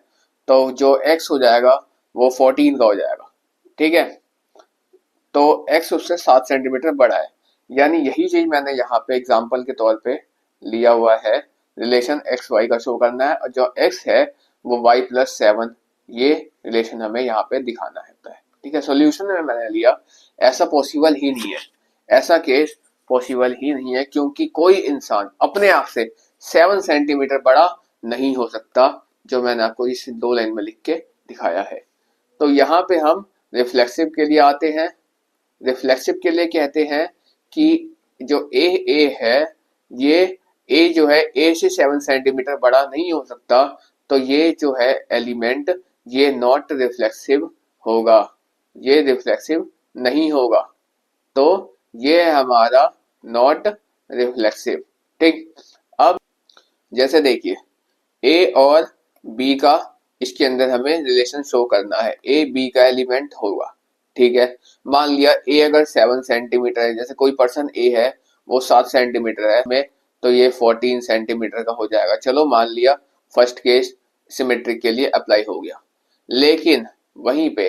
तो जो एक्स हो जाएगा वो 14 का हो जाएगा। ठीक है, तो एक्स उससे 7 सेंटीमीटर बड़ा है, यानी यही चीज मैंने यहाँ पे एग्जांपल के तौर पे लिया हुआ है। रिलेशन एक्स वाई का शो करना है और जो एक्स है वो वाई प्लस 7, ये रिलेशन हमें यहाँ पे दिखाना है। ठीक है, सॉल्यूशन में मैंने लिया, ऐसा पॉसिबल ही नहीं है, ऐसा केस पॉसिबल ही नहीं है, क्योंकि कोई इंसान अपने आप से 7 सेंटीमीटर बड़ा नहीं हो सकता, जो मैंने आपको इस 2 लाइन में लिख के दिखाया है। तो यहाँ पे हम रिफ्लेक्सिव के लिए आते हैं। रिफ्लेक्सिव के लिए कहते हैं कि जो ए है, ये ए जो है ए से 7 सेंटीमीटर बड़ा नहीं हो सकता, तो ये जो है एलिमेंट ये नॉट रिफ्लेक्सिव होगा, ये रिफ्लेक्सिव नहीं होगा, तो ये है हमारा नॉट रिफ्लेक्सिव। ठीक, अब जैसे देखिए ए और बी का इसके अंदर हमें रिलेशन शो करना है, ए बी का एलिमेंट होगा। ठीक है, मान लिया ए अगर 7 सेंटीमीटर है, जैसे कोई पर्सन ए है वो 7 सेंटीमीटर है में, तो ये 14 सेंटीमीटर का हो जाएगा। चलो मान लिया फर्स्ट केस सिमेट्रिक के लिए अप्लाई हो गया, लेकिन वहीं पे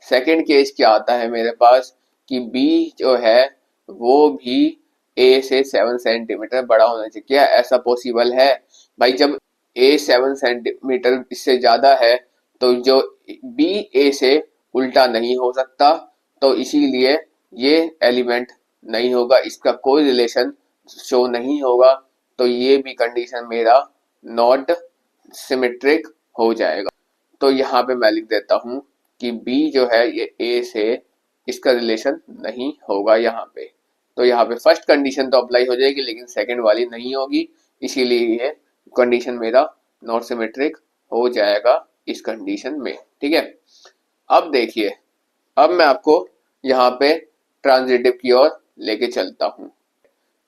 सेकंड केस क्या आता है मेरे पास कि बी जो है वो भी ए से 7 सेंटीमीटर बड़ा होना चाहिए। क्या ऐसा पॉसिबल है? भाई जब ए 7 सेंटीमीटर इससे ज्यादा है तो जो बी ए से उल्टा नहीं हो सकता, तो इसीलिए ये एलिमेंट नहीं होगा, इसका कोई रिलेशन शो नहीं होगा। तो ये भी कंडीशन मेरा नॉट सिमेट्रिक हो जाएगा। तो यहाँ पे मैं लिख देता हूँ कि बी जो है ये ए से इसका रिलेशन नहीं होगा यहाँ पे। तो यहाँ पे फर्स्ट कंडीशन तो अप्लाई हो जाएगी लेकिन सेकंड वाली नहीं होगी, इसीलिए ये कंडीशन मेरा नॉट सिमेट्रिक हो जाएगा इस कंडीशन में। ठीक है, अब देखिए, अब मैं आपको यहाँ पे ट्रांजिटिव की ओर लेके चलता हूँ।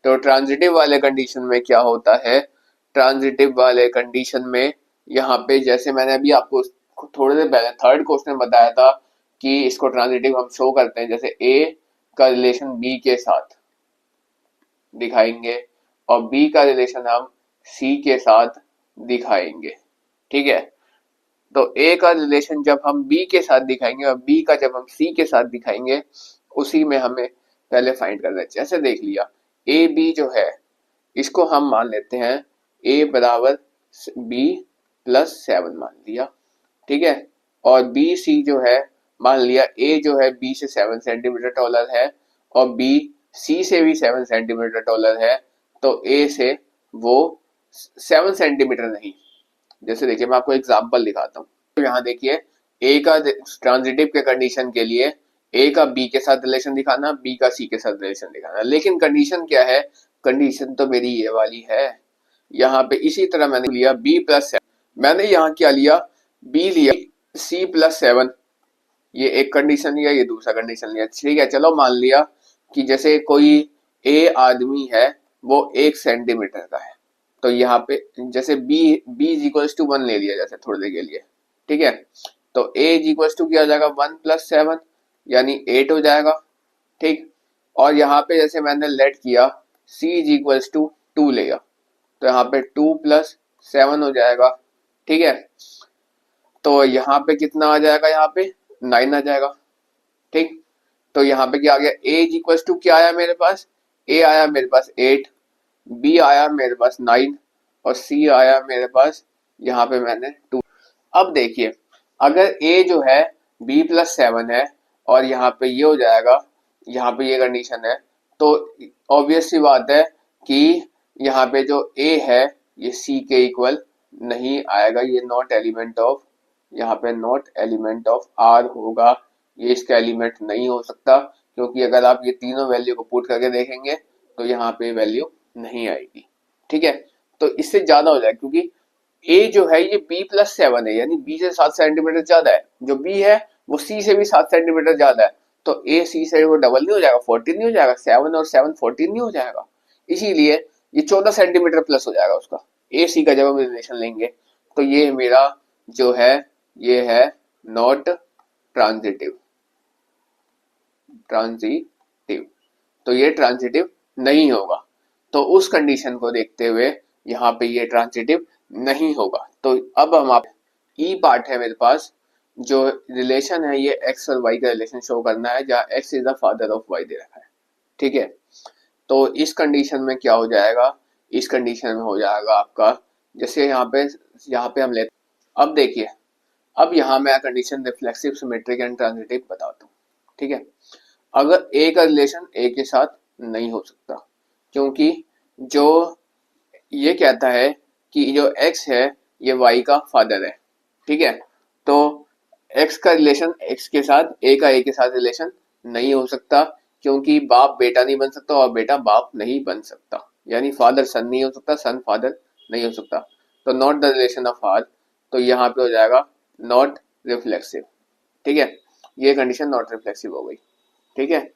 तो ट्रांजिटिव वाले कंडीशन में क्या होता है? ट्रांजिटिव वाले कंडीशन में यहाँ पे जैसे मैंने अभी आपको थोड़ी देर पहले थर्ड क्वेश्चन बताया था कि इसको ट्रांजिटिव हम शो करते हैं जैसे ए का रिलेशन बी के साथ दिखाएंगे और बी का रिलेशन हम सी के साथ दिखाएंगे। ठीक है, तो ए का रिलेशन जब हम बी के साथ दिखाएंगे और बी का जब हम सी के साथ दिखाएंगे, उसी में हमें पहले फाइंड करना है। जैसे देख लिया, ए बी जो है इसको हम मान लेते हैं ए बराबर बी प्लस 7 मान लिया। ठीक है, और बी सी जो है मान लिया ए जो है बी से 7 सेंटीमीटर टॉलर है और बी सी से भी 7 सेंटीमीटर टॉलर है, तो ए से वो 7 सेंटीमीटर नहीं। जैसे देखिए मैं आपको एग्जांपल दिखाता हूँ। तो यहाँ देखिए, ए का ट्रांजिटिव के कंडीशन के लिए ए का बी के साथ रिलेशन दिखाना, बी का सी के साथ रिलेशन दिखाना, लेकिन कंडीशन क्या है? कंडीशन तो मेरी ये वाली है। यहाँ पे इसी तरह मैंने लिया बी प्लस 7, मैंने यहाँ क्या लिया? बी लिया सी प्लस 7, ये एक कंडीशन लिया, ये दूसरा कंडीशन लिया। ठीक है, चलो मान लिया कि जैसे कोई ए आदमी है वो 1 सेंटीमीटर का है, तो यहाँ पे जैसे बी इज इक्वल्स टू 1 ले लिया जैसे थोड़ी देर के लिए। ठीक है, तो ए इज इक्वल्स टू क्या हो जाएगा? 1 प्लस 7 यानी 8 हो जाएगा। ठीक, और यहाँ पे जैसे मैंने लेट किया सी इज इक्वल्स टू 2 लेगा, तो यहाँ पे 2 प्लस 7 हो जाएगा। ठीक है, तो यहाँ पे कितना आ जाएगा? यहाँ पे 9 आ जाएगा। ठीक, तो यहाँ पे क्या आ गया? ए इज इक्वल्स टू क्या आया मेरे पास? ए आया मेरे पास 8, बी आया मेरे पास 9 और सी आया मेरे पास यहाँ पे मैंने 2। अब देखिए, अगर ए जो है बी प्लस 7 है और यहाँ पे ये हो जाएगा, यहाँ पे ये कंडीशन है, तो ऑब्वियस सी बात है कि यहाँ पे जो ए है ये सी के इक्वल नहीं आएगा, ये नॉट एलिमेंट ऑफ, यहाँ पे नॉट एलिमेंट ऑफ आर होगा, ये इसका एलिमेंट नहीं हो सकता, क्योंकि अगर आप ये तीनों वैल्यू को पुट करके देखेंगे तो यहाँ पे वैल्यू नहीं आएगी। ठीक है, तो इससे ज्यादा हो जाएगा क्योंकि ए जो है ये बी प्लस 7 है, यानी बी से 7 सेंटीमीटर ज्यादा है, जो बी है वो सी से भी 7 सेंटीमीटर ज्यादा है, तो ए सी से वो डबल नहीं हो जाएगा, 14 नहीं हो जाएगा? 7 और 7 14 नहीं हो जाएगा? इसीलिए ये 14 सेंटीमीटर प्लस हो जाएगा उसका, ए सी का जब हम रिलेशन लेंगे। तो ये मेरा जो है ये है नॉट ट्रांजिटिव, ट्रांजिटिव, तो ये ट्रांजिटिव नहीं होगा। तो उस कंडीशन को देखते हुए यहाँ पे ये ट्रांजिटिव नहीं होगा। तो अब हम आप ई पार्ट है मेरे पास, जो रिलेशन है ये एक्स और वाई का रिलेशन शो करना है, जहाँ x is the father of why they रखा है। ठीक है, तो इस कंडीशन में क्या हो जाएगा? इस कंडीशन में हो जाएगा आपका, जैसे यहाँ पे हम लेते, अब देखिए, अब यहाँ मैं condition reflexive, symmetric and transitive बताता हूँ। ठीक है, अगर ए का रिलेशन ए के साथ नहीं हो सकता, क्योंकि जो ये कहता है कि जो एक्स है ये वाई का फादर है। ठीक है, तो एक्स का रिलेशन एक्स के साथ, ए का ए के साथ रिलेशन नहीं हो सकता, क्योंकि बाप बेटा नहीं बन सकता और बेटा बाप नहीं बन सकता, यानी फादर सन नहीं हो सकता, सन फादर नहीं हो सकता। तो not the relation of father, तो यहाँ पे हो जाएगा नॉट रिफ्लेक्सिव। ठीक है, ये कंडीशन नॉट रिफ्लेक्सिव हो गई। ठीक है,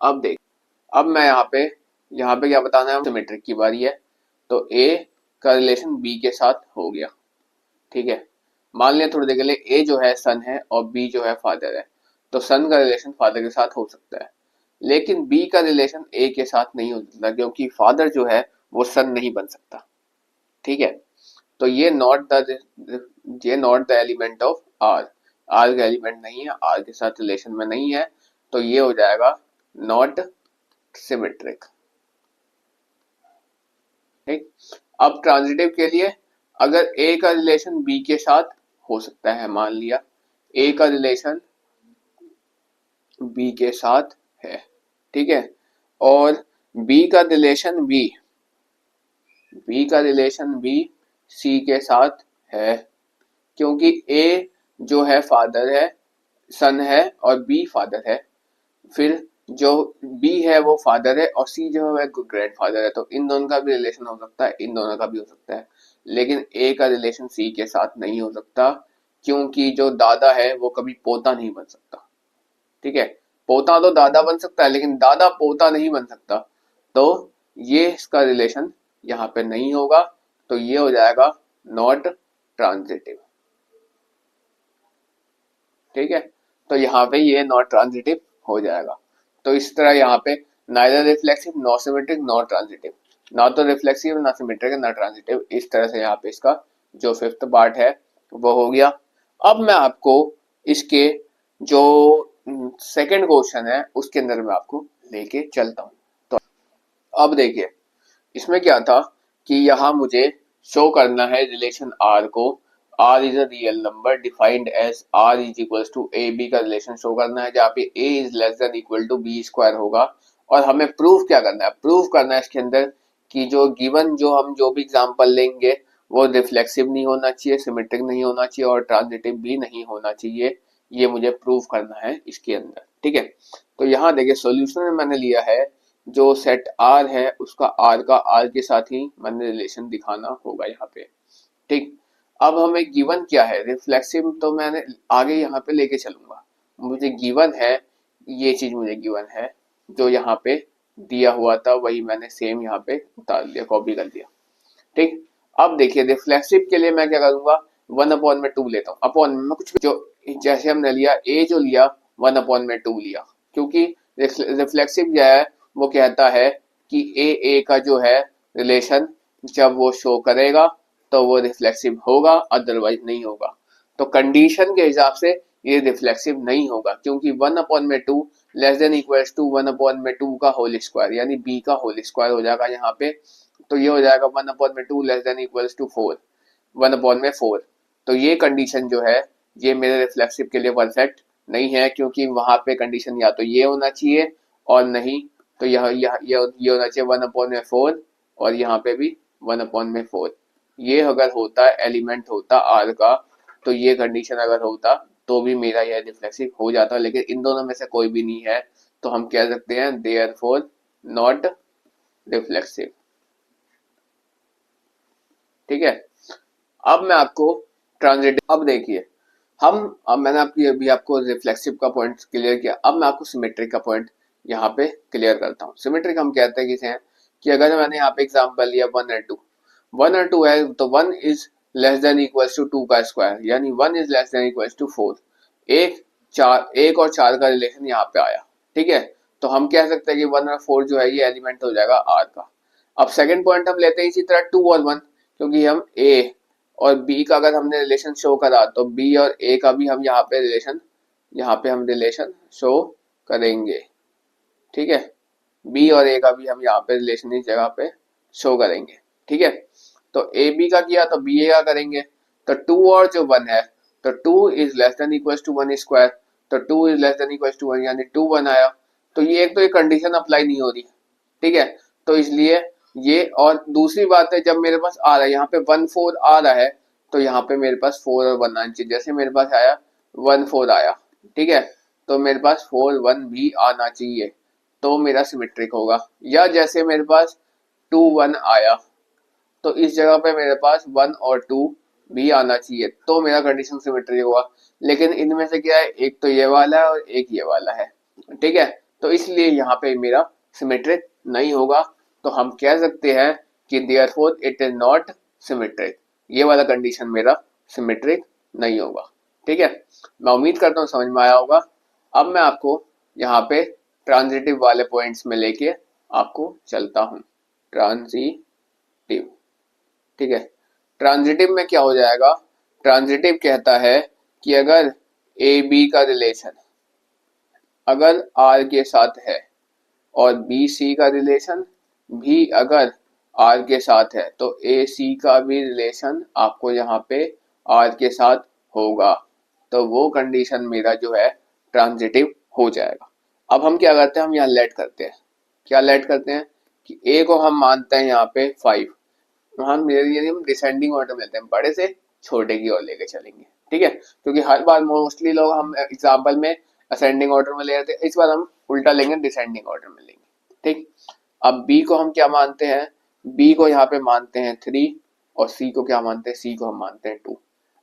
अब देख, अब मैं यहाँ पे क्या बताना है? सिमेट्रिक की बारी है। तो ए का रिलेशन बी के साथ हो गया। ठीक है, मान लिया थोड़ी देर के लिए ए जो है सन है और बी जो है फादर है, तो सन का रिलेशन फादर के साथ हो सकता है, लेकिन बी का रिलेशन ए के साथ नहीं हो सकता, क्योंकि फादर जो है वो सन नहीं बन सकता। ठीक है, तो ये not the element of R, R का एलिमेंट नहीं है, आर के साथ रिलेशन में नहीं है, तो ये हो जाएगा नॉट सिमेट्रिक। ठीक, अब ट्रांजिटिव के लिए अगर ए का रिलेशन बी के साथ हो सकता है, मान लिया ए का रिलेशन बी के साथ है, ठीक है, और बी का रिलेशन बी सी के साथ है, क्योंकि ए जो है फादर है, सन है, और बी फादर है, फिर जो बी है वो फादर है और सी जो है ग्रैंड फादर है, तो इन दोनों का भी रिलेशन हो सकता है, इन दोनों का भी हो सकता है, लेकिन ए का रिलेशन सी के साथ नहीं हो सकता, क्योंकि जो दादा है वो कभी पोता नहीं बन सकता। ठीक है, पोता तो दादा बन सकता है लेकिन दादा पोता नहीं बन सकता, तो ये इसका रिलेशन यहाँ पे नहीं होगा, तो ये हो जाएगा नॉट ट्रांजिटिव। ठीक है, तो यहाँ पे ये नॉट ट्रांजिटिव हो जाएगा। तो इस तरह यहाँ पे neither reflexive not symmetric not transitive, ना तो रिफ्लेक्सिव ना सिमेट्रिक ना ट्रांजिटिव, इस तरह से यहाँ पे इसका जो फिफ्थ पार्ट है वो हो गया। अब मैं आपको इसके जो सेकंड क्वेश्चन है उसके अंदर मैं आपको लेके चलता हूँ। तो अब देखिए इसमें क्या था कि यहाँ मुझे शो करना है रिलेशन आर को, R is a real number defined as R is equal to A B का रिलेशन शो करना है, जहाँ पे A is less than equal to B square होगा। और हमें प्रूफ क्या करना है, प्रूफ करना है इसके अंदर कि जो गिवन जो हम जो भी एग्जांपल लेंगे वो रिफ्लेक्सिव नहीं होना चाहिए, सिमेट्रिक नहीं होना चाहिए और ट्रांजिटिव भी नहीं होना चाहिए, ये मुझे प्रूफ करना है इसके अंदर। ठीक है, तो यहाँ देखिए सॉल्यूशन में मैंने लिया है जो सेट आर है उसका आर का आर के साथ ही मैंने रिलेशन दिखाना होगा यहाँ पे। ठीक, अब हमें गिवन क्या है, रिफ्लेक्सिव तो मैंने आगे यहाँ पे लेके चलूंगा, मुझे गिवन है, ये चीज मुझे गिवन है, जो यहाँ पे दिया हुआ था वही मैंने सेम यहाँ पे उतार दिया, कॉपी कर दिया। ठीक, अब देखिए रिफ्लेक्सिव के लिए मैं क्या करूंगा, 1/2 लेता हूँ, अपॉन में कुछ जो जैसे हमने लिया ए जो लिया 1/2 लिया, क्योंकि रिफ्लेक्सिव जो है वो कहता है कि ए का जो है रिलेशन जब वो शो करेगा तो वो रिफ्लेक्सिव होगा, अदरवाइज नहीं होगा। तो कंडीशन के हिसाब से ये रिफ्लेक्सिव नहीं होगा, क्योंकि 1/2 लेस देन इक्वल्स टू 1/2 का होल स्क्वायर, यानी बी का होल स्क्वायर हो जाएगा यहाँ पे, तो ये हो जाएगा 1/2 लेस देन इक्वल्स टू 4, 1/4। तो ये कंडीशन जो है ये मेरे रिफ्लेक्सिव के लिए परफेक्ट नहीं है, क्योंकि वहां पे कंडीशन या तो ये होना चाहिए और नहीं तो ये होना चाहिए 1/4 और यहाँ पे भी 1/4। ये अगर होता एलिमेंट होता आर का, तो ये कंडीशन अगर होता तो भी मेरा यह रिफ्लेक्सिव हो जाता, लेकिन इन दोनों में से कोई भी नहीं है, तो हम कह सकते हैं देयरफॉर नॉट रिफ्लेक्सिव। ठीक है, अब मैं आपको ट्रांजिटिव, अब देखिए अब मैंने अभी आपको रिफ्लेक्सिव का पॉइंट क्लियर किया, अब मैं आपको सिमेट्रिक का पॉइंट यहाँ पे क्लियर करता हूँ। सिमेट्रिक हम कहते हैं किसे हैं कि अगर मैंने यहाँ पे एग्जांपल लिया 1 और 2 है, तो 1 is less than equals to 2 का स्क्वायर, यानी 1 is less than equals to 4। एक और 4 का रिलेशन यहाँ पे आया। ठीक है, तो हम कह सकते हैं कि 1 और 4 जो है ये एलिमेंट हो जाएगा आर का। अब सेकंड पॉइंट हम लेते हैं इसी तरह 2 और 1, क्योंकि हम ए और बी का अगर हमने रिलेशन शो करा तो बी और ए का भी हम यहाँ पे रिलेशन शो करेंगे। ठीक है, बी और ए का भी हम यहाँ पे रिलेशन इस जगह पे शो करेंगे। ठीक है, तो ए बी का किया तो बी ए का करेंगे, तो 2 और जो 1 है, तो 2 is less than equal to 1 square, तो 2 is less than equal to 1 यानी 2 1 आया, तो ये एक तो ये कंडीशन अप्लाई नहीं हो रही। ठीक है, तो इसलिए ये, और दूसरी बात है जब मेरे पास आ रहा है यहाँ पे 1 4 आ रहा है, तो यहाँ पे मेरे पास 4 और 1 आना चाहिए, जैसे मेरे पास आया 1 4 आया। ठीक है, तो मेरे पास 4 1 भी आना चाहिए, तो मेरा सिमेट्रिक होगा, या जैसे मेरे पास 2 1 आया तो इस जगह पे मेरे पास 1 और 2 भी आना चाहिए, तो मेरा कंडीशन सिमेट्रिक होगा। लेकिन इनमें से क्या है, एक तो ये वाला है और एक ये वाला है। ठीक है, तो इसलिए यहाँ पे मेरा सिमेट्रिक नहीं होगा, तो हम कह सकते हैं कि therefore it is not symmetric, ये वाला कंडीशन मेरा सिमेट्रिक नहीं होगा। ठीक है, मैं उम्मीद करता हूँ समझ में आया होगा। अब मैं आपको यहाँ पे ट्रांजिटिव वाले पॉइंट्स में लेके आपको चलता हूँ। ट्रांजिटिव, ठीक है, ट्रांजिटिव में क्या हो जाएगा, ट्रांजिटिव कहता है कि अगर ए बी का रिलेशन अगर आर के साथ है और बी सी का रिलेशन भी अगर आर के साथ है तो ए सी का भी रिलेशन आपको यहाँ पे आर के साथ होगा, तो वो कंडीशन मेरा जो है ट्रांजिटिव हो जाएगा। अब हम क्या करते हैं, हम यहाँ लेट करते हैं। क्या लेट करते हैं कि ए को हम मानते हैं यहाँ पे 5, हम यदि हम डिसेंडिंग ऑर्डर में लेते हैं, बड़े से छोटे की ओर लेके चलेंगे, ठीक है, क्योंकि हर बार मोस्टली लोग हम एग्जाम्पल में असेंडिंग ऑर्डर में ले रहे थे, इस बार हम उल्टा लेंगे, डिसेंडिंग ऑर्डर में लेंगे, ठीक। अब बी को हम क्या मानते हैं, बी को यहाँ पे मानते हैं 3 और सी को क्या मानते हैं, सी को हम मानते हैं 2।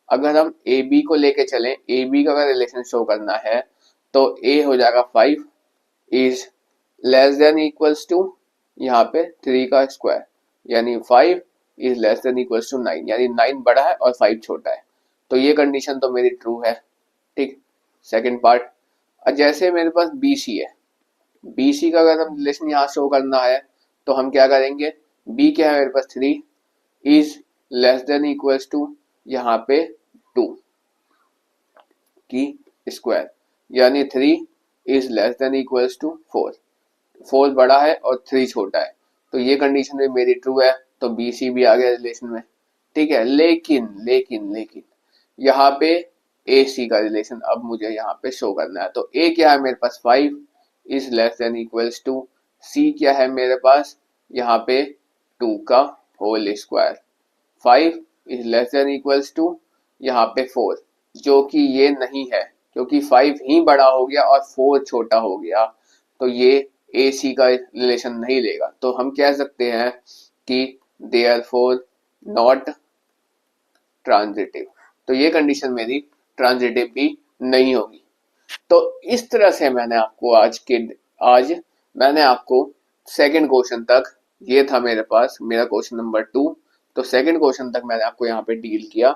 अगर हम ए बी को लेके चलें, ए बी का अगर रिलेशन शो करना है तो ए हो जाएगा 5 is less than equals to यहाँ पे 3 का स्क्वायर, यानी 5 is less than equals to 9, यानी 9 बड़ा है और 5 छोटा है, तो ये कंडीशन तो मेरी ट्रू है, ठीक। सेकंड पार्ट, जैसे मेरे पास बी सी है, बी सी का अगर हम रिलेशन यहाँ शो करना है तो हम क्या करेंगे, बी क्या है मेरे पास 3 is less than equals to यहाँ पे 2 की स्क्वायर, यानी 3 is less than equals to 4, 4 बड़ा है और 3 छोटा है, तो ये कंडीशन में मेरी ट्रू है, तो बी सी भी आ गया रिलेशन में, ठीक है। लेकिन लेकिन लेकिन यहाँ पे ए सी का रिलेशन अब मुझे यहाँ पे शो करना है, तो ए क्या है मेरे पास 5 is less than equals to, C क्या है मेरे पास यहाँ पे 2 का whole square, 5 is less than equals to यहाँ पे 4, जो कि ये नहीं है, क्योंकि 5 ही बड़ा हो गया और 4 छोटा हो गया, तो ये ए सी का रिलेशन नहीं लेगा, तो हम कह सकते हैं कि देयरफॉर नॉट ट्रांजिटिव, तो ये कंडीशन मेरी ट्रांजिटिव भी नहीं होगी। तो इस तरह से मैंने आपको आज मैंने आपको सेकंड क्वेश्चन तक, ये था मेरे पास मेरा क्वेश्चन नंबर 2, तो सेकंड क्वेश्चन तक मैंने आपको यहाँ पे डील किया।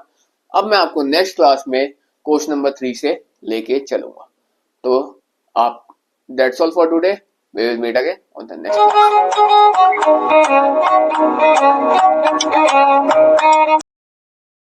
अब मैं आपको नेक्स्ट क्लास में क्वेश्चन नंबर 3 से लेके चलूंगा। तो आप that's all for today, we will meet again on the next class.